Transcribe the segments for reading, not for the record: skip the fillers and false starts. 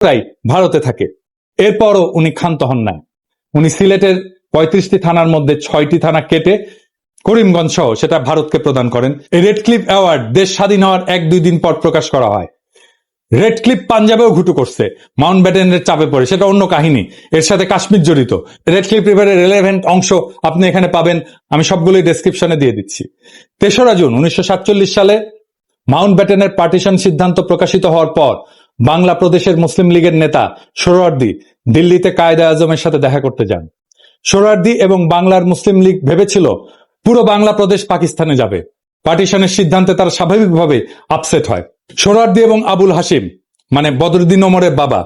তাই ভারতে থাকে। এরপরও উনি ক্ষান্ত হন নাই। উনি সিলেটের 35টি থানার মধ্যে 6টি থানা কেটে করিমগঞ্জ সহ সেটা ভারতকে প্রদান করেন। এই রেড ক্লিফ অ্যাওয়ার্ড দেশ স্বাধীন হওয়ার 1-2 দিন পর প্রকাশ করা হয়। রেড ক্লিফ পাঞ্জাবেও ঘুটু করছে, মাউন্ট ব্যাটেনের চাপে পড়ে, সেটা অন্য কাহিনী। এর সাথে কাশ্মীর জড়িত। রেড ক্লিফ রিভারের রেলেভেন্ট অংশ আপনি এখানে পাবেন, আমি সবগুলোই ডেসক্রিপশনে দিয়ে দিচ্ছি। 3রা জুন 1947 সালে মাউন্ট ব্যাটেনের পার্টিশন সিদ্ধান্ত প্রকাশিত হওয়ার পর বাংলা প্রদেশের মুসলিম লীগের নেতা সোহরাওয়ার্দী দিল্লিতে কায়েদে আজমের সাথে দেখা করতে যান। সোহরাওয়ার্দী এবং বাংলার মুসলিম লীগ ভেবেছিল পুরো বাংলা প্রদেশ পাকিস্তানে যাবে। পার্টিশনের সিদ্ধান্তে তারা স্বাভাবিকভাবে আপসেট হয়। সোহরাওয়ার্দী এবং আবুল হাসিম মানে বদরুদ্দিন ওমরের বাবা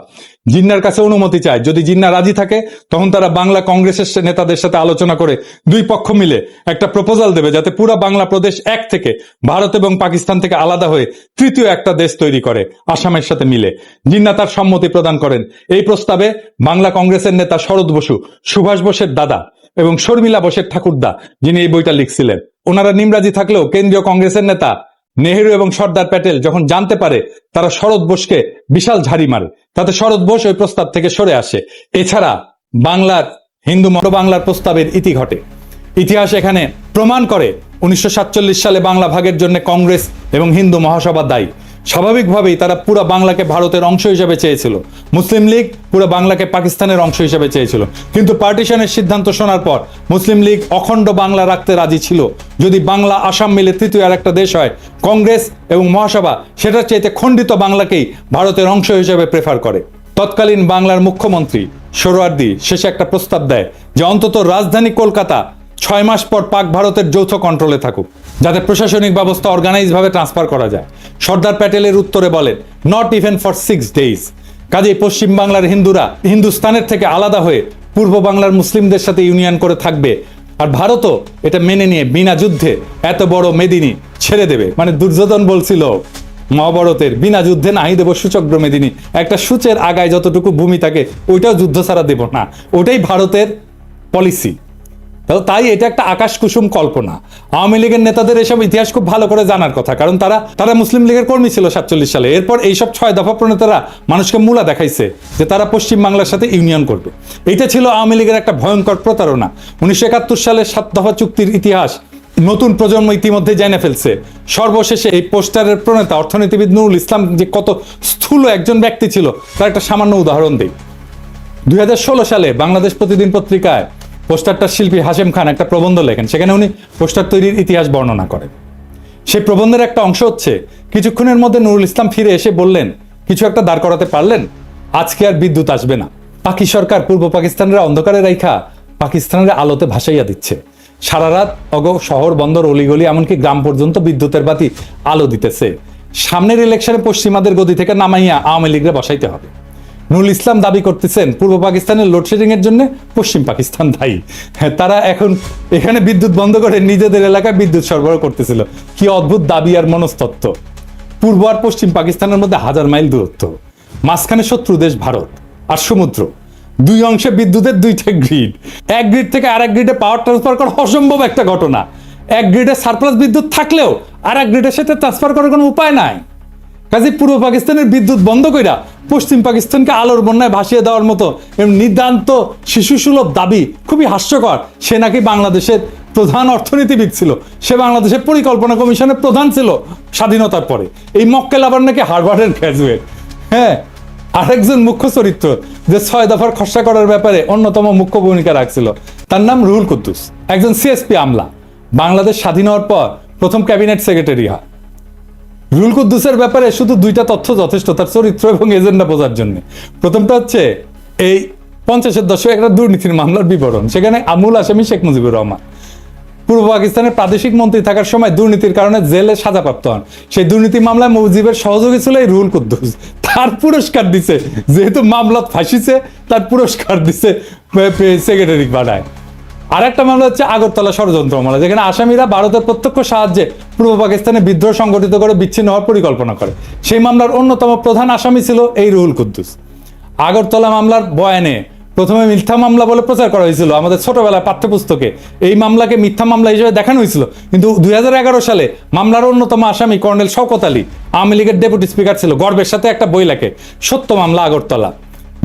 জিন্নার কাছে অনুমতি চায়। যদি জিন্না রাজি থাকে তখন তারা বাংলা কংগ্রেসের নেতাদের সাথে আলোচনা করে 2 পক্ষ মিলে একটা প্রপোজাল দেবে যাতে পুরো বাংলা প্রদেশ এক থেকে ভারত এবং পাকিস্তান থেকে আলাদা হয়ে 3য় একটা দেশ তৈরি করে আসামের সাথে মিলে। জিন্না তার সম্মতি প্রদান করেন। এই প্রস্তাবে বাংলা কংগ্রেসের নেতা শরৎ বসু, সুভাষ বোসের দাদা এবং শর্মিলা বোসের ঠাকুরদা, যিনি এই বইটা লিখছিলেন, ওনারা নিমরাজি থাকলেও কেন্দ্রীয় কংগ্রেসের নেতা নেহেরু এবং সর্দার প্যাটেল যখন জানতে পারে, তারা শরৎ বোসকে বিশাল ঝাড়ি মারে। তাতে শরৎ বোস ওই প্রস্তাব থেকে সরে আসে। এছাড়া বাংলার হিন্দু বাংলার প্রস্তাবের ইতি ঘটে। ইতিহাস এখানে প্রমাণ করে 1947 সালে বাংলা ভাগের জন্য কংগ্রেস এবং হিন্দু মহাসভা দায়ী। স্বাভাবিকভাবেই তারা পুরো বাংলাকে ভারতের অংশ হিসেবে চেয়েছিল। মুসলিম লীগ পুরো বাংলাকে পাকিস্তানের অংশ হিসেবে চেয়েছিল। কিন্তু পার্টিশনের সিদ্ধান্ত শোনার পর মুসলিম লীগ অখণ্ড বাংলা রাখতে রাজি ছিল। যদি বাংলা আসাম মিলে 3য় আর একটা দেশ হয়, কংগ্রেস এবং মহাসভা সেটার চাইতে খণ্ডিত বাংলাকেই ভারতের অংশ হিসেবে প্রেফার করে। তৎকালীন বাংলার মুখ্যমন্ত্রী সোহরাওয়ার্দী শেষে একটা প্রস্তাব দেয় যে অন্তত রাজধানী কলকাতা 6 মাস পর পাক ভারতের যৌথ কন্ট্রোলে থাকুক, যাতে প্রশাসনিক ব্যবস্থা অর্গানাইজ ভাবে ট্রান্সফার করা যায়। সর্দার প্যাটেলের উত্তরে বলেন, নট ইভেন ফর 6 days। কাজেই পশ্চিম বাংলার হিন্দুরা হিন্দুস্তানের থেকে আলাদা হয়ে পূর্ব বাংলার মুসলিমদের সাথে ইউনিয়ন করে থাকবে, আর ভারতও এটা মেনে নিয়ে বিনা যুদ্ধে এত বড় মেদিনী ছেড়ে দেবে। মানে দুর্যোধন বলছিল মহাভারতের, বিনা যুদ্ধে নাহি দেব সূচগ্র মেদিনী, একটা সূচের আগায় যতটুকু ভূমি থাকে ওইটাও যুদ্ধ ছাড়া দেব না। ওটাই ভারতের পলিসি। তাই এটা একটা আকাশ কুসুম কল্পনা। আওয়ামী লীগের নেতাদের এসব ইতিহাস খুব ভালো করে জানার কথা, কারণ তারা মুসলিম লীগের কর্মী ছিল 47 সালে। এরপর এইসব 6 দফা প্রণেতারা মানুষকে মূলা দেখাইছে যে তারা পশ্চিম বাংলার সাথে ইউনিয়ন করবে। এটা ছিল আওয়ামী লীগের একটা ভয়ঙ্কর প্রতারণা। 1971 সালের 7 দফা চুক্তির ইতিহাস নতুন প্রজন্ম ইতিমধ্যে জেনে ফেলছে। সর্বশেষে এই পোস্টারের প্রণেতা অর্থনীতিবিদ নুরুল ইসলাম যে কত স্থূল একজন ব্যক্তি ছিল তার একটা সামান্য উদাহরণ দেই। 2016 সালে বাংলাদেশ প্রতিদিন পত্রিকায় পোস্টারটার শিল্পী হাশেম খান একটা প্রবন্ধ লেখেন। সেখানে উনি পোস্টার তৈরির ইতিহাস বর্ণনা করেন। সেই প্রবন্ধের একটা অংশ হচ্ছে, কিছুক্ষণের মধ্যে নুরুল ইসলাম ফিরে এসে বললেন, কিছু একটা দাঁড় করাতে পারলেন? আজকে আর বিদ্যুৎ আসবে না। পাকি সরকার পূর্ব পাকিস্তানের অন্ধকারে রাইখা পাকিস্তানের আলোতে ভাসাইয়া দিচ্ছে। সারা রাত শহর বন্দর অলিগলি এমনকি গ্রাম পর্যন্ত বিদ্যুতের বাতি আলো দিতেছে। সামনের ইলেকশনে পশ্চিমাদের গদি থেকে নামাইয়া আওয়ামী লীগরে বসাইতে হবে। নুরুল ইসলাম দাবি করতেছেন পূর্ব পাকিস্তানের লোডশেডিং এর জন্য পশ্চিম পাকিস্তান দায়ী। তারা এখন এখানে বিদ্যুৎ বন্ধ করে নিজেদের এলাকায় বিদ্যুৎ সরবরাহ করতেছিল। কি অদ্ভুত দাবি আর মনস্তত্ত্ব। পূর্ব আর পশ্চিম পাকিস্তানের মধ্যে 1000 মাইল দূরত্ব, মাঝখানে শত্রু দেশ ভারত আর সমুদ্র, 2 অংশে বিদ্যুতের 2টা গ্রিড। এক গ্রিড থেকে আরেক গ্রিডে পাওয়ার ট্রান্সফার করা অসম্ভব একটা ঘটনা। এক গ্রিডে সারপ্লাস বিদ্যুৎ থাকলেও আর এক গ্রিডের সাথে ট্রান্সফার করার কোনো উপায় নাই। কাজে পূর্ব পাকিস্তানের বিদ্যুৎ বন্ধ কইরা পশ্চিম পাকিস্তানকে আলোর বন্যায় ভাসিয়ে দেওয়ার মতো নিতান্ত শিশুসুলভ দাবি খুবই হাস্যকর। সে নাকি বাংলাদেশের প্রধান অর্থনীতিবিদ ছিল, সে বাংলাদেশের পরিকল্পনা কমিশনের প্রধান ছিল স্বাধীনতার পরে। এই মক্কেল আবার নাকি হার্ভার্ডের গ্র্যাজুয়েট। হ্যাঁ, আরেকজন মুখ্য চরিত্র যে 6 দফার খসড়া করার ব্যাপারে অন্যতম মুখ্য ভূমিকা রাখছিল, তার নাম রুহুল কুদ্দুস, একজন সিএসপি আমলা। বাংলাদেশ স্বাধীন হওয়ার পর প্রথম ক্যাবিনেট সেক্রেটারি হয়। রুহুল কুদ্দুসের ব্যাপারে শুধু 2টা তথ্য যথেষ্ট তার চরিত্র এবং এজেন্ডা বোঝার জন্য। প্রথমটা হচ্ছে এই 50-এর দশকে একটা দুর্নীতির মামলার বিবরণ। সেখানে আমূল আসামি শেখ মুজিবুর রহমান পূর্ব পাকিস্তানের প্রাদেশিক মন্ত্রী থাকার সময় দুর্নীতির কারণে জেলে সাজাপ্রাপ্ত হন। সেই দুর্নীতি মামলায় মুজিবের সহযোগী ছিল এই রুহুল কুদ্দুস। তার পুরস্কার দিছে, যেহেতু মামলা ফাঁসিছে তার পুরস্কার দিছে সেক্রেটারি বানায়। আর একটা মামলা হচ্ছে আগরতলা ষড়যন্ত্র মামলা, যেখানে আসামিরা ভারতের প্রত্যক্ষ সাহায্যে পূর্ব পাকিস্তানে বিদ্রোহ সংগঠিত করে বিচ্ছিন্ন হওয়ার পরিকল্পনা করে। সেই মামলার অন্যতম প্রধান আসামি ছিল এই রুহুল কুদ্দুস। আগরতলা মামলার বয়ানে প্রথমে মিথ্যা মামলা বলে প্রচার করা হয়েছিল আমাদের ছোটবেলায় পাঠ্যপুস্তকে। এই মামলাকে মিথ্যা মামলা হিসেবে দেখানো হয়েছিল, কিন্তু 2011 সালে মামলার অন্যতম আসামি কর্নেল শওকত আলী আওয়ামী লীগের ডেপুটি স্পিকার ছিল, গর্বের সাথে একটা বই লেখে, সত্য মামলা আগরতলা।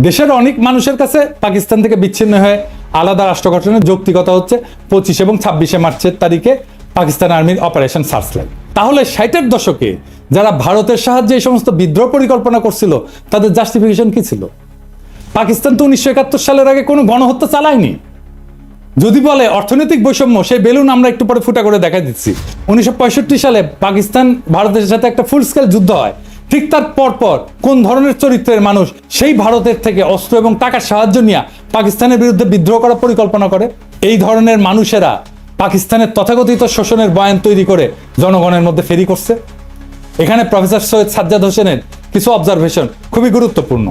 দেশের অনেক মানুষের কাছে পাকিস্তান থেকে বিচ্ছিন্ন হয়ে আলাদা রাষ্ট্র গঠনের যৌক্তিকতা হচ্ছে 25 এবং 26 মার্চের তারিখে পাকিস্তান আর্মির অপারেশন সার্চলাইট। তাহলে 60-এর দশকে যারা ভারতের সাহায্যে এই সমস্ত বিদ্রোহ পরিকল্পনা করছিল তাদের জাস্টিফিকেশন কি ছিল? পাকিস্তান তো 1971 সালের আগে কোনো গণহত্যা চালায়নি। যদি বলে অর্থনৈতিক বৈষম্য, সেই বেলুন আমরা একটু পরে ফুটা করে দেখা দিচ্ছি। 1965 সালে পাকিস্তান ভারতের সাথে একটা ফুল স্কেল যুদ্ধ হয়, ঠিক তার পরপর কোন ধরনের চরিত্রের মানুষ সেই ভারতের থেকে অস্ত্র এবং টাকার সাহায্য নিয়ে পাকিস্তানের বিরুদ্ধে বিদ্রোহ করার পরিকল্পনা করে? এই ধরনের মানুষেরা পাকিস্তানের তথাকথিত শোষণের বয়ান তৈরি করে জনগণের মধ্যে ফেরি করছে। এখানে প্রফেসর সৈয়দ সাজ্জাদ হোসেনের কিছু অবজারভেশন খুবই গুরুত্বপূর্ণ।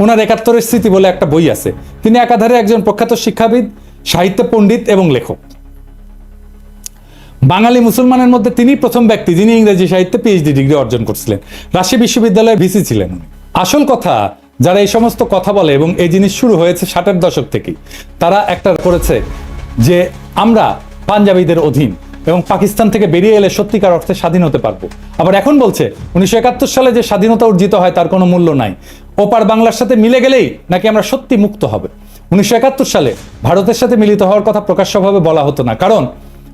ওনার 71-এর স্মৃতি বলে একটা বই আছে। তিনি একাধারে একজন প্রখ্যাত শিক্ষাবিদ, সাহিত্য পণ্ডিত এবং লেখক। বাঙালি মুসলমানের মধ্যে তিনি প্রথম ব্যক্তি যিনি ইংরেজি সাহিত্যে পিএইচডি ডিগ্রি অর্জন করছিলেন। রাজশাহী বিশ্ববিদ্যালয়ের ভিসি ছিলেন। আসল কথা, যারা এই সমস্ত কথা বলে এবং এই জিনিস শুরু হয়েছে 60-এর দশক থেকেই, তারা একটা করেছে যে আমরা পাঞ্জাবিদের অধীন এবং পাকিস্তান থেকে বেরিয়ে এলে সত্যিকার অর্থে স্বাধীন হতে পারবো। আবার এখন বলছে 1971 সালে যে স্বাধীনতা অর্জিত হয় তার কোনো মূল্য নাই, ওপার বাংলার সাথে মিলে গেলেই নাকি আমরা সত্যি মুক্ত হবে। 1971 সালে ভারতের সাথে মিলিত হওয়ার কথা প্রকাশ্যভাবে বলা হতো না, কারণ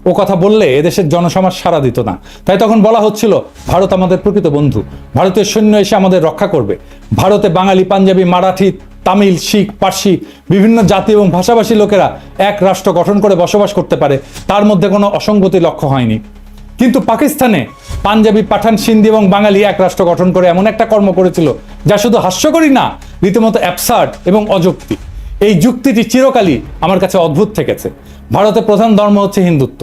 ও কথা বললে এদেশের জনসমাজ সাড়া দিত না। তাই তখন বলা হচ্ছিল ভারত আমাদের প্রকৃত বন্ধু, ভারতীয় সৈন্য এসে আমাদের রক্ষা করবে। ভারতে বাঙালি, পাঞ্জাবি, মারাঠি, তামিল, শিখ, পার্সি বিভিন্ন জাতি এবং ভাষাভাষী লোকেরা এক রাষ্ট্র গঠন করে বসবাস করতে পারে, তার মধ্যে কোনো অসঙ্গতি লক্ষ্য হয়নি। কিন্তু পাকিস্তানে পাঞ্জাবি, পাঠান, সিন্ধি এবং বাঙালি এক রাষ্ট্র গঠন করে এমন একটা কর্ম করেছিল যা শুধু হাস্যকরই না, রীতিমতো অ্যাবসার্ড এবং অযৌক্তিক। এই যুক্তিটি চিরকালই আমার কাছে অদ্ভুত থেকেছে। ভারতের প্রধান ধর্ম হচ্ছে হিন্দুত্ব।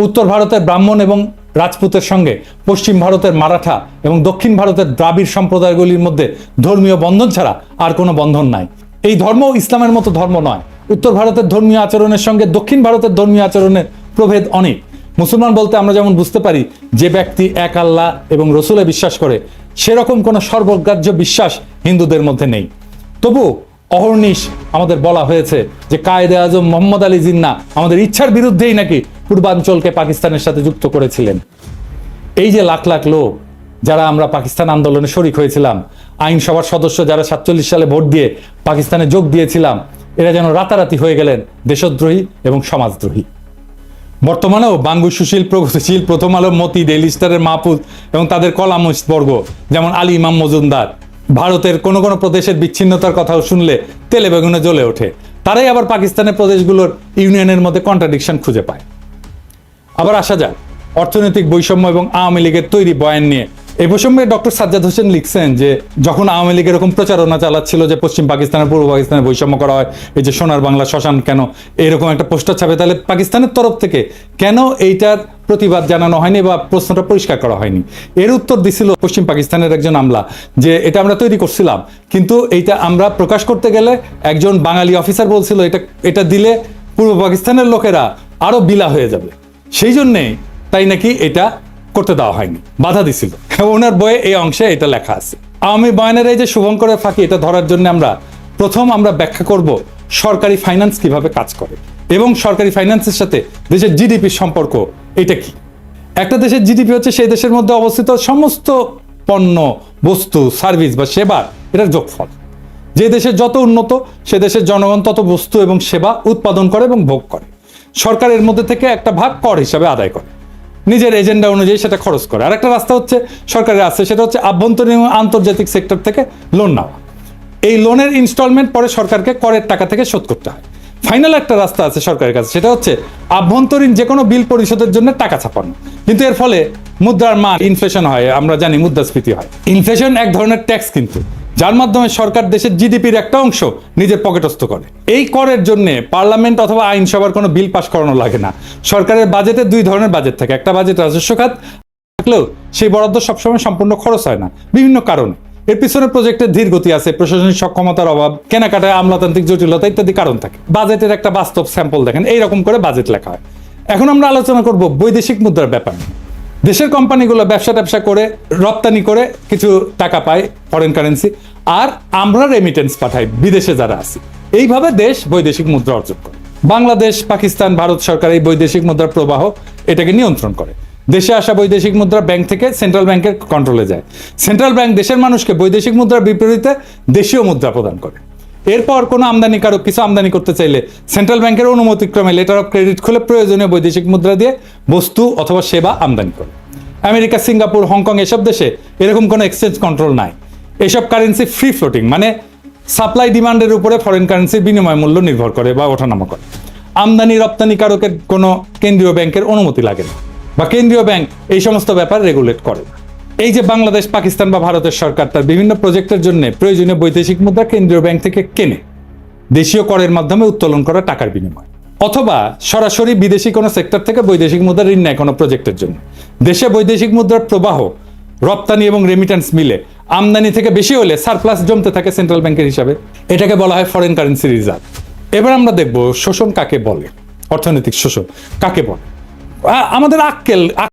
উত্তর ভারতের ব্রাহ্মণ এবং রাজপুতের সঙ্গে পশ্চিম ভারতের মারাঠা এবং দক্ষিণ ভারতের দ্রাবিড় সম্প্রদায়গুলির মধ্যে ধর্মীয় বন্ধন ছাড়া আর কোনো বন্ধন নাই। এই ধর্ম ইসলামের মতো ধর্ম নয়। উত্তর ভারতের ধর্মীয় আচরণের সঙ্গে দক্ষিণ ভারতের ধর্মীয় আচরণের প্রভেদ অনেক। মুসলমান বলতে আমরা যেমন বুঝতে পারি যে ব্যক্তি এক আল্লাহ এবং রসুলে বিশ্বাস করে, সেরকম কোনো সর্বগ্রাহ্য বিশ্বাস হিন্দুদের মধ্যে নেই। তবু অহর্নিশ আমাদের বলা হয়েছে যে কায়েদে আজম মোহাম্মদ আলী জিন্নাহ আমাদের ইচ্ছার বিরুদ্ধেই নাকি পূর্বাঞ্চলকে পাকিস্তানের সাথে যুক্ত করেছিলেন। এই যে লাখ লাখ লোক যারা আমরা পাকিস্তান আন্দোলনে শরিক হয়েছিলাম, আইনসভার সদস্য যারা 47 সালে ভোট দিয়ে পাকিস্তানে যোগ দিয়েছিলাম, এরা যেন রাতারাতি হয়ে গেলেন দেশদ্রোহী এবং সমাজদ্রোহী। বর্তমানেও বাঙ্গু সুশীল, প্রগতিশীল, প্রথম আলো, মতি, ডেইলি স্টারের মাহফুজ এবং তাদের কলামিস্ট বর্গ যেমন আলী ইমাম মজুমদার ভারতের কোনো কোনো প্রদেশের বিচ্ছিন্নতার কথাও শুনলে তেলে বেগুনে জ্বলে ওঠে। তারাই আবার পাকিস্তানের প্রদেশগুলোর ইউনিয়নের মধ্যে কন্ট্রাডিকশন খুঁজে পায়। আবার আসা যাক অর্থনৈতিক বৈষম্য এবং আওয়ামী লীগের তৈরি বয়ান নিয়ে। এই প্রসঙ্গে ডক্টর সাজ্জাদ হোসেন লিখছেন যে যখন আওয়ামী লীগ এরকম প্রচারণা চালাচ্ছিল যে পশ্চিম পাকিস্তানের পূর্ব পাকিস্তানে বৈষম্য করা হয়, এই যে সোনার বাংলা শ্মশান কেন, এরকম একটা পোস্টার ছাপে, তাহলে পাকিস্তানের তরফ থেকে কেন এইটার প্রতিবাদ জানানো হয়নি বা প্রশ্নটা পরিষ্কার করা হয়নি? এর উত্তর দিছিল পশ্চিম পাকিস্তানের একজন আমলা যে এটা আমরা তৈরি করছিলাম, কিন্তু এইটা আমরা প্রকাশ করতে গেলে একজন বাঙালি অফিসার বলছিল এটা দিলে পূর্ব পাকিস্তানের লোকেরা আরো বিলা হয়ে যাবে, সেই জন্যে তাই নাকি এটা করতে দেওয়া হয়নি, বাধা দিছিল। ওনার বইয়ে এই অংশে এটা লেখা আছে। আওয়ামী বয়ানের এই যে শুভঙ্করের ফাঁকি, এটা ধরার জন্য আমরা ব্যাখ্যা করব সরকারি ফাইন্যান্স কিভাবে কাজ করে এবং সরকারি ফাইন্যান্সের সাথে দেশের জিডিপির সম্পর্ক এটা কি। একটা দেশের জিডিপি হচ্ছে সেই দেশের মধ্যে অবস্থিত সমস্ত পণ্য, বস্তু, সার্ভিস বা সেবা, এটার যোগফল। যে দেশের যত উন্নত সে দেশের জনগণ তত বস্তু এবং সেবা উৎপাদন করে এবং ভোগ করে। সরকারের মধ্যে থেকে একটা ভাগ কর হিসাবে আদায় করে, নিজের এজেন্ডা অনুযায়ী সেটা খরচ করে। আর একটা রাস্তা হচ্ছে সরকারের আছে, সেটা হচ্ছে আভ্যন্তরীণ এবং আন্তর্জাতিক সেক্টর থেকে লোন নেওয়া। এই লোনের ইনস্টলমেন্ট পরে সরকারকে করের টাকা থেকে শোধ করতে হয়। ফাইনাল একটা রাস্তা আছে সরকারের কাছে, সেটা হচ্ছে আভ্যন্তরীণ যে কোনো বিল পরিশোধের জন্য টাকা ছাপানো। কিন্তু এর ফলে মুদ্রার মান, ইনফ্লেশন হয়, আমরা জানি মুদ্রাস্ফীতি হয়। ইনফ্লেশন এক ধরনের ট্যাক্স, কিন্তু যার মাধ্যমে সরকার দেশের জিডিপির একটা অংশ নিজের পকেটস্থ করে। এই করের জন্য পার্লামেন্ট অথবা আইনসভার কোনো বিল পাস করানো লাগে না। সরকারের বাজেটে দুই ধরনের বাজেট থাকে, একটা বাজেট রাজস্ব খাত থাকলেও সেই বরাদ্দ সবসময় সম্পূর্ণ খরচ হয় না বিভিন্ন কারণে। এর পিছনে প্রজেক্টের ধীর গতি আছে, প্রশাসনিক সক্ষমতার অভাব, কেনাকাটায় আমলাতান্ত্রিক জটিলতা ইত্যাদি কারণ থাকে। বাজেটের একটা বাস্তব স্যাম্পল দেখেন, এইরকম করে বাজেট লেখা হয়। এখন আমরা আলোচনা করব বৈদেশিক মুদ্রার ব্যাপার। দেশের কোম্পানিগুলো ব্যবসা করে রপ্তানি করে কিছু টাকা পায়, ফরেন কারেন্সি, আর আমরা রেমিটেন্স পাঠাই বিদেশে যারা আছে। এইভাবে দেশ বৈদেশিক মুদ্রা অর্জন করে। বাংলাদেশ, পাকিস্তান, ভারত সরকার এই বৈদেশিক মুদ্রার প্রবাহ এটাকে নিয়ন্ত্রণ করে। দেশে আসা বৈদেশিক মুদ্রা ব্যাংক থেকে সেন্ট্রাল ব্যাংকের কন্ট্রোলে যায়। সেন্ট্রাল ব্যাংক দেশের মানুষকে বৈদেশিক মুদ্রার বিপরীতে দেশীয় মুদ্রা প্রদান করে। এরপর কোনো আমদানিকারক কিছু আমদানি করতে চাইলে সেন্ট্রাল ব্যাংকের অনুমতিক্রমে লেটার অফ ক্রেডিট খুলে প্রয়োজনীয় বৈদেশিক মুদ্রা দিয়ে বস্তু অথবা সেবা আমদানি করে। আমেরিকা, সিঙ্গাপুর, হংকং এসব দেশে এরকম কোনো এক্সচেঞ্জ কন্ট্রোল নাই। এসব কারেন্সি ফ্রি ফ্লোটিং, মানে সাপ্লাই ডিমান্ডের উপরে ফরেন কারেন্সির বিনিময় মূল্য নির্ভর করে বা ওঠানামা করে। আমদানি রপ্তানিকারকের কোনো কেন্দ্রীয় ব্যাংকের অনুমতি লাগে না, বা কেন্দ্রীয় ব্যাংক এই সমস্ত ব্যাপার রেগুলেট করে না। এই যে বাংলাদেশ, পাকিস্তান বা ভারতের সরকার তার বিভিন্ন প্রজেক্টের জন্য প্রয়োজনীয় বৈদেশিক মুদ্রা কেন্দ্রীয় ব্যাংক থেকে কেনে দেশীয় করের মাধ্যমে উত্তোলন করা টাকার বিনিময়, অথবা সরাসরি বিদেশি কোনো সেক্টর থেকে বৈদেশিক মুদ্রা ঋণ নেয় কোনো প্রজেক্টের জন্য। দেশে বৈদেশিক মুদ্রার প্রবাহ, রপ্তানি এবং রেমিটেন্স মিলে আমদানি থেকে বেশি হলে সারপ্লাস জমতে থাকে সেন্ট্রাল ব্যাংকের হিসাবে। এটাকে বলা হয় ফরেন কারেন্সি রিজার্ভ। এবার আমরা দেখব শোষণ কাকে বলে, অর্থনৈতিক শোষণ কাকে বলে। আমাদের আক্কেল